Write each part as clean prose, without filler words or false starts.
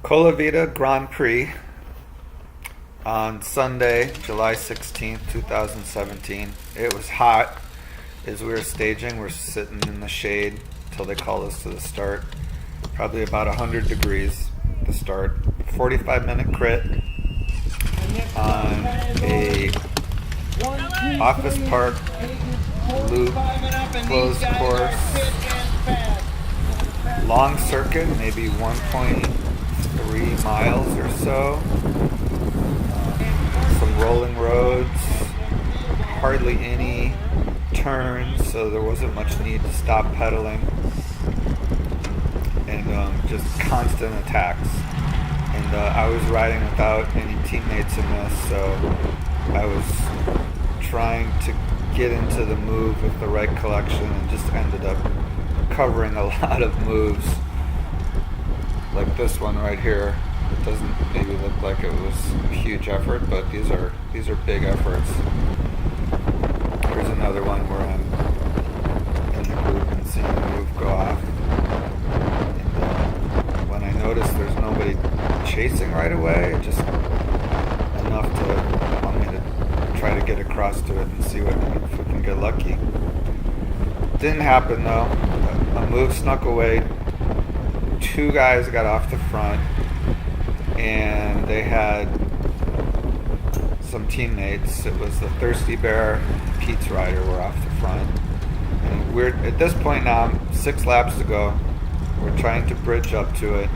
Colavita Grand Prix on Sunday, July 16th, 2017. It was hot as we were staging. We're sitting in the shade till they called us to the start. Probably about 100 degrees to start. 45-minute crit on a office park loop closed course. Long circuit, maybe 1.3 miles or so. Some rolling roads, hardly any turns, so there wasn't much need to stop pedaling. And just constant attacks. And I was riding without any teammates in this, so I was trying to get into the move with the right collection and just ended up covering a lot of moves like this one right here. It doesn't maybe look like it was a huge effort, but these are big efforts. Here's another one where I'm in the group and seeing the move go off. And when I notice there's nobody chasing right away, just enough to want me to try to get across to it and see if we can get lucky. Didn't happen though. A move snuck away. Two guys got off the front, and they had some teammates. It was the Thirsty Bear, Pete's rider were off the front. And we're at this point now, 6 laps to go. We're trying to bridge up to it,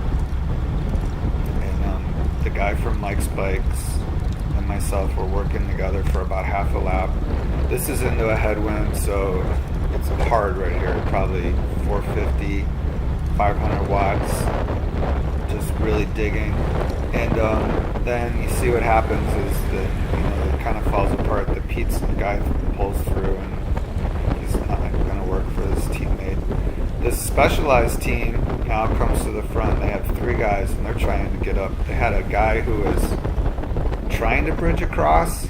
and the guy from Mike's Bikes and myself were working together for about half a lap. This is into a headwind, so it's hard right here, probably 450, 500 watts, just really digging. And then you see what happens is that it kind of falls apart. The Pete's guy pulls through, and he's not going to work for his teammate. This specialized team now comes to the front. They have 3 guys, and they're trying to get up. They had a guy who was trying to bridge across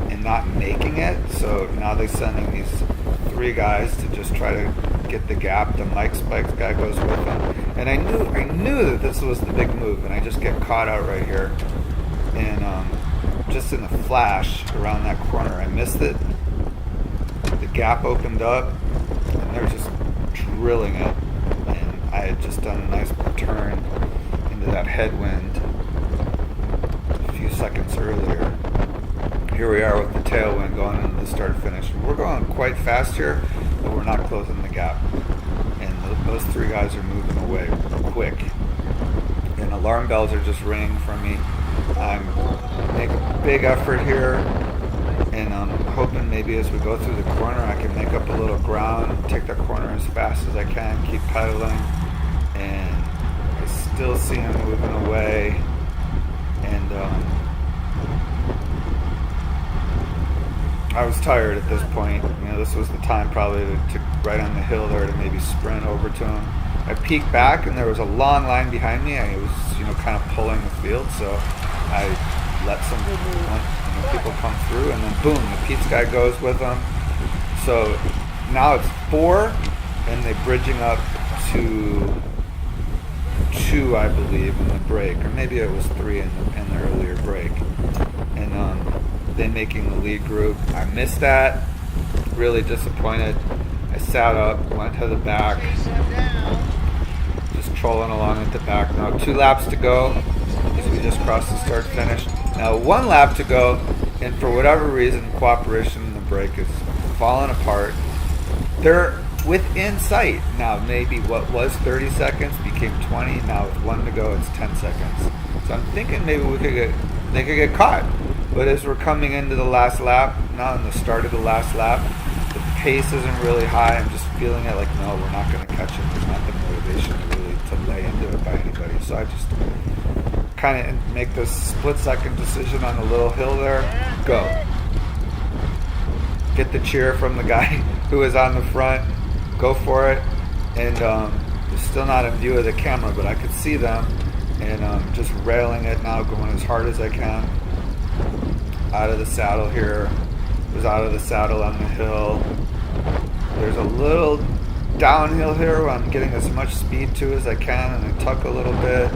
and not making it, so now they're sending these 3 guys to just try to get the gap. The Mike Spikes guy goes with them, and I knew that this was the big move, and I just get caught out right here, and just in the flash around that corner, I missed it. The gap opened up, and they're just drilling it, and I had just done a nice turn into that headwind a few seconds earlier. Here we are with the tailwind going into the start-finish. We're going quite fast here, but we're not closing the gap. And those 3 guys are moving away quick. And alarm bells are just ringing for me. I'm making a big effort here, and I'm hoping maybe as we go through the corner I can make up a little ground, take the corner as fast as I can, keep pedaling. And I still see him moving away. And I was tired at this point. This was the time probably to right on the hill there to maybe sprint over to him. I peeked back, and there was a long line behind me. I was, kind of pulling the field, so I let some people come through, and then boom, the Pete's guy goes with them. So now it's 4, and they're bridging up to 2, I believe, in the break, or maybe it was 3 in the earlier break. And they making the lead group. I missed that. Really disappointed. I sat up, went to the back, just trolling along at the back. Now 2 laps to go as we just crossed the start finish. Now 1 lap to go, and for whatever reason, cooperation in the break is falling apart. They're within sight. Now maybe what was 30 seconds became 20. Now with 1 to go, it's 10 seconds. So I'm thinking maybe they could get caught. But as we're coming into the last lap, now in the start of the last lap, the pace isn't really high. I'm just feeling it like, no, we're not going to catch it. There's not the motivation really to lay into it by anybody. So I just kind of make this split-second decision on the little hill there. Go. Get the cheer from the guy who is on the front. Go for it. And it's still not in view of the camera, but I could see them. And just railing it now, going as hard as I can. Out of the saddle here. Was out of the saddle on the hill. There's a little downhill here where I'm getting as much speed to as I can, and I tuck a little bit.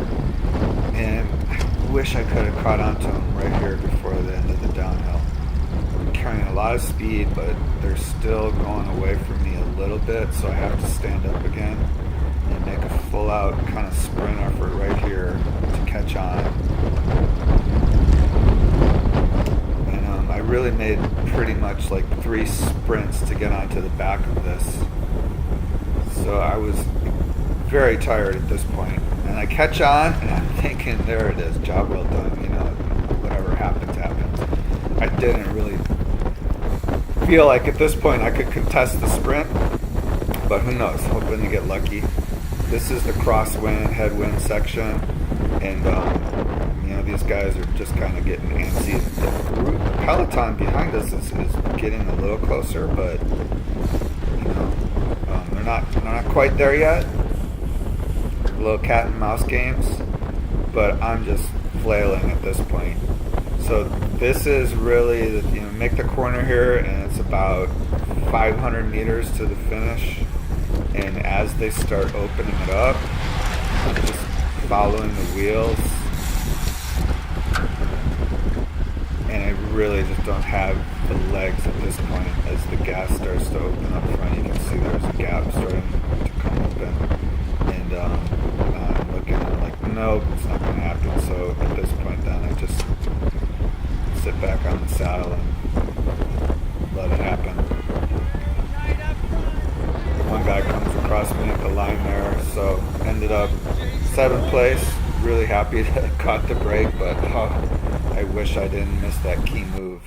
And I wish I could have caught onto him right here before the end of the downhill. I'm carrying a lot of speed, but they're still going away from me a little bit, so I have to stand up again and make a full out kind of sprint effort right here to catch on. And I really made pretty much like 3 sprints to get onto the back of this. So I was very tired at this point. And I catch on, and I'm thinking, there it is, job well done. Whatever happens, happens. I didn't really feel like at this point I could contest the sprint, but who knows, hoping to get lucky. This is the crosswind, headwind section, and these guys are just kind of getting antsy. The peloton behind us is getting a little closer, but they're not quite there yet. Little cat and mouse games, but I'm just flailing at this point. So this is really make the corner here, and it's about 500 meters to the finish. And as they start opening it up, I'm just following the wheels, and I really just don't have the legs at this point. As the gas starts to open up front, you can see there's a gap starting to come open. And I'm looking and I'm like, nope, it's not going to happen. So at this point then I just sit back on the saddle and let it happen. One guy comes across me at the line there, so ended up 7th place. Really happy that I caught the break, but I wish I didn't miss that key move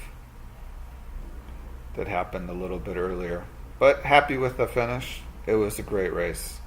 that happened a little bit earlier. But happy with the finish. It was a great race.